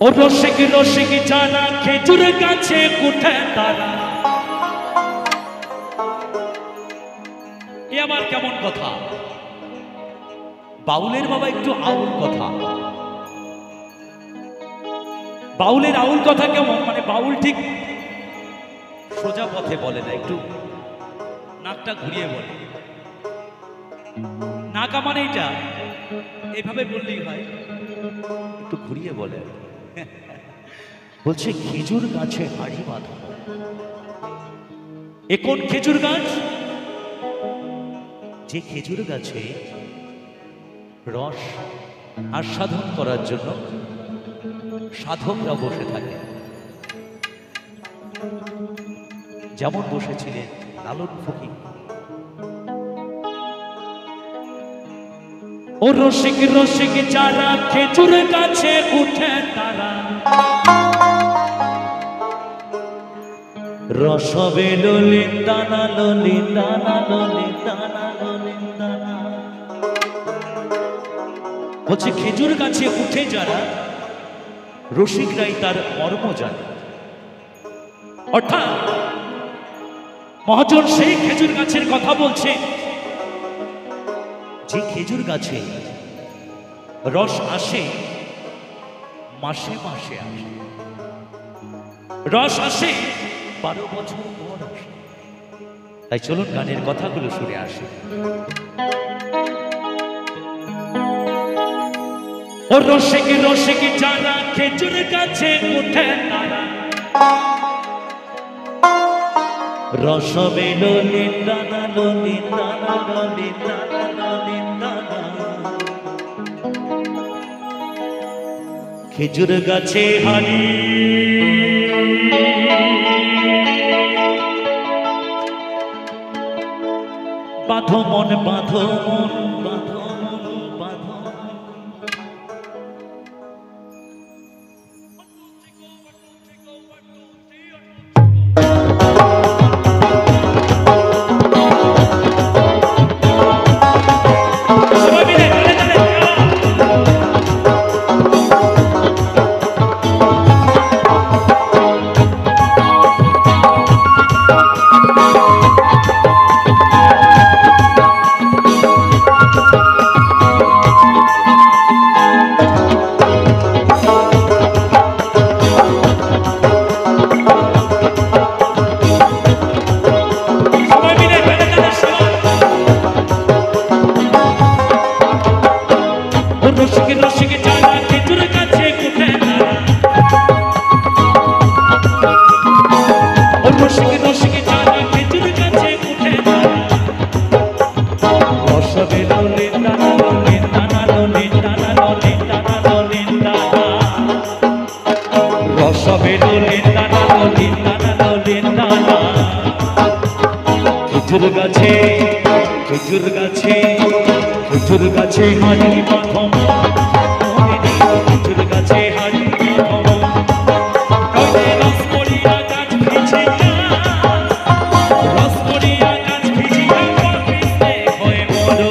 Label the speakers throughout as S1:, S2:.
S1: ও রসিক রসিক যারা খেজুর গাছে উঠে তারা। এ আবার কেমন কথা? বাউলের বাবা একটু আউল কথা। বাউলের আউল কথা কেমন? মানে বাউল ঠিক সোজা পথে বলে না, একটু নাকটা ঘুরিয়ে বলে। নাকা মানে এটা এইভাবে বললেই হয়, একটু ঘুরিয়ে বলে। বলছে খেজুর গাছে হাড়ি বাঁধা। এ কোন খেজুর গাছ? যে খেজুর গাছে রস আস্বাদন করার জন্য সাধকরা বসে থাকে, যেমন বসেছিলেন লালন ফকির। ও রসিক রসিক যারা খেজুর গাছে উঠে তারা, রসবে ললিন দানা ললিন দানা ললিন দানা ললিন দানা। বলছে খেজুর গাছে উঠে যারা, রসিকরাই তার মর্ম জানে। অর্থাৎ মহাজন সেই খেজুর গাছের কথা বলছে যে খেজুর গাছে রস আসে মাসে মাসে আসে, রস আসে 12 বছর পর আসে। তাই চলুন গানের কথাগুলো শুনে আসে। ও রসিক রসিক যারা খেজুর গাছে উঠে তারা, রসবে ললিন দানা ললিন দানা ললিন দানা ললিন দানা। খেজুর গাছে হাড়ি বাঁধো মন বাঁধো মন বাঁধো মন বাঁধো। খেজুর গাছে খেজুর গাছে খেজুর গাছে হাড়ি বাঁধো, খেজুর গাছে হাড়ি বাঁধো। রস পড়িয়া গাছ ভিজিয়া, রস পড়িয়া গাছ ভিজিয়া পাপিতে হয়ে মরো।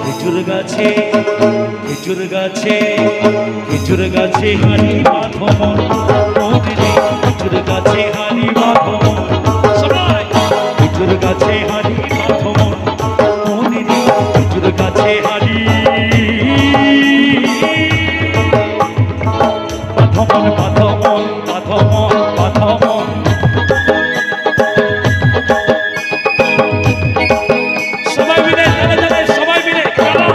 S1: খেজুর গাছে খেজুর গাছে খেজুর গাছে হাড়ি বাঁধো মন, খেজুর গাছে হাড়ি বাঁধো মন। খেজুর গাছে হাড়ি বাঁধো মন, খেজুর গাছে হাড়ি বাঁধো মন বাঁধো মন বাঁধো মন বাঁধো মন। সবাই মিলে জানে জানে সবাই মিলে খেলা।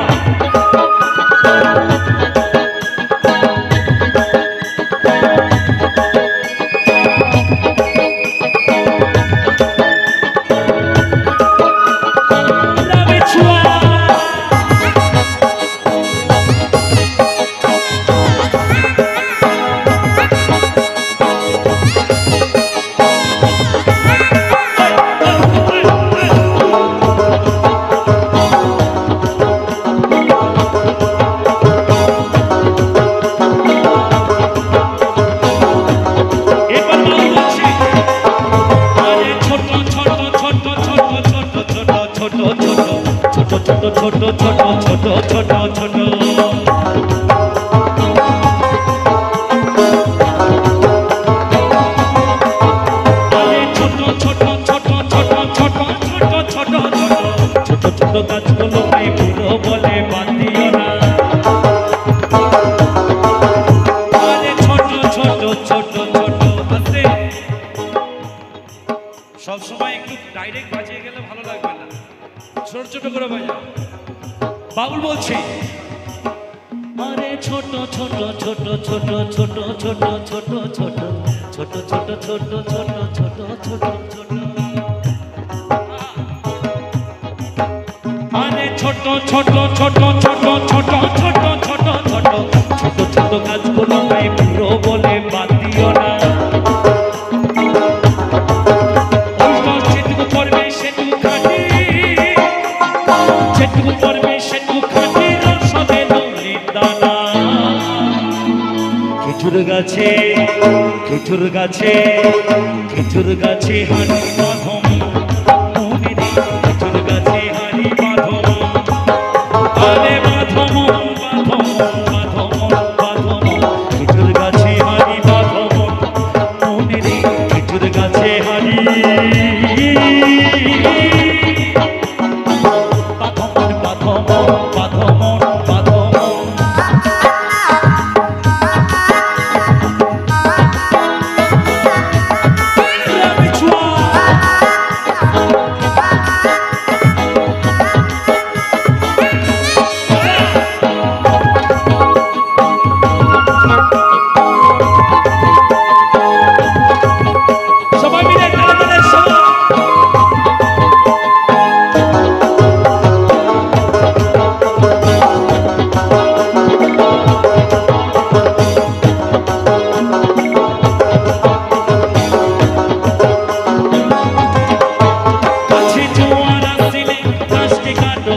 S1: ছোট ছোট ছোট ছোট ছোট ছোট আসে আরে ছোট ছোট ছোট ছোট ছোট ছোট ছোট ছোট ছোট ছোট ছোট ছোট ছোট ছোট ছোট আরে ছোট ছোট ছোট ছোট ছোট ছোট ছোট ছোট ছোট ছোট কাজগুলো তাই পুরো বলে বাদ দিও না যেটুকু পড়বে সেটুকু খাটি যেটুকু পড়বে সেটুকু খাটি সবে নলির দানা খেজুর গাছে খেজুর গাছে খেজুর গাছে হানি বাঁধম খেজুর গাছে হানি বাঁধম আরে বাঁধম বাঁধম বাঁধম বাঁধম খেজুর গাছে হানি বাঁধম মনে রে খেজুর গাছে হানি বাঁধম বাঁধম বাঁধম বাঁধম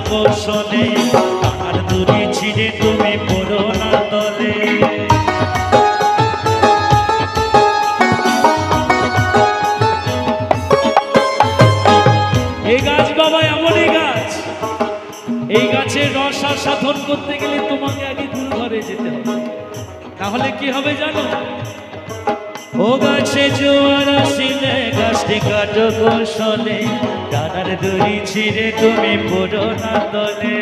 S1: কৌশলে আর দূরে ছিঁড়ে তুমি পড়ো না তলে এই গাছ বাবা এমনই গাছ এই গাছের রস আর সাধন করতে গেলে তোমাকে আগে দূর ঘরে যেতে হবে তাহলে কি হবে জানো ও গাছে জোয়ার আসিলে গাছটি কাটো কৌশলে ডানার দড়ি ছিঁড়ে তুমি পড়ো না তলে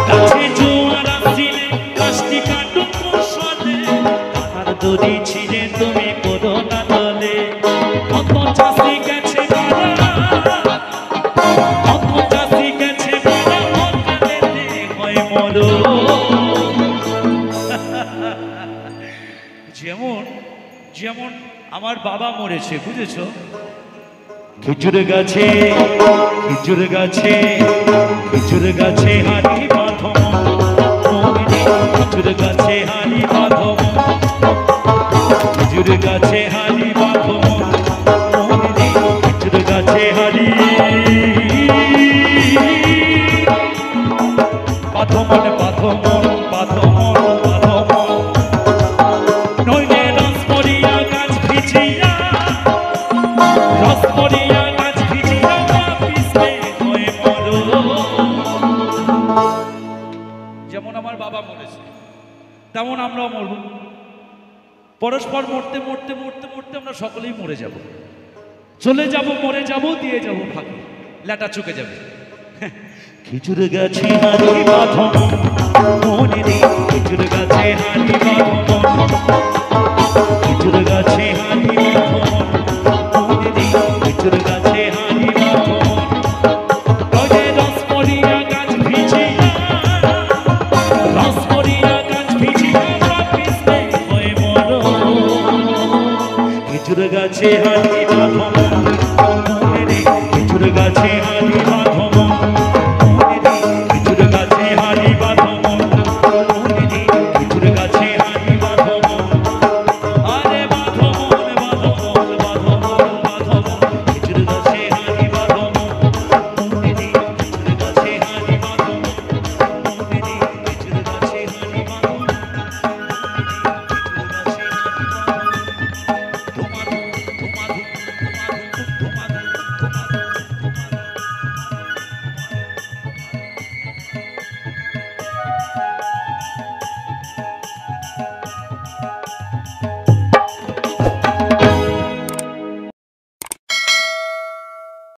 S1: গাছে জোয়ার আসিলে গাছটি কাটো কৌশলে ডানার দড়ি ছিঁড়ে তুমি পড়ো না তলে কত চাষি গেছে কত চাষি গেছে যেমন যেমন আমার বাবা মরেছে বুঝেছো খেজুর গাছে খেজুর গাছে খেজুর গাছে হানি বাঁধম খেজুর গাছে হানি বাঁধম খেজুর গাছে হানি বাঁধম খেজুর গাছে হানি বাঁধমন বাঁধমন বাঁধমন বাঁধমন নইলে রস পড়িয়া গাছ ভিজিয়া রস পড়িয়া গাছ ভিজিয়া পিছলে হয়ে মরো যেমন আমার বাবা মরেছে তেমন আমরাও মরব পরস্পর মরতে মরতে মরতে মরতে আমরা সকলেই মরে যাব চলে যাব মরে যাব দিয়ে যাব ফাঁকে লেটা চুকে যাবে খেজুর গাছে হানি বাঁধম মনে রে খেজুর গাছে হানি বাঁধম খেজুর গাছে হানি বাঁধম মনে রে খেজুর গাছে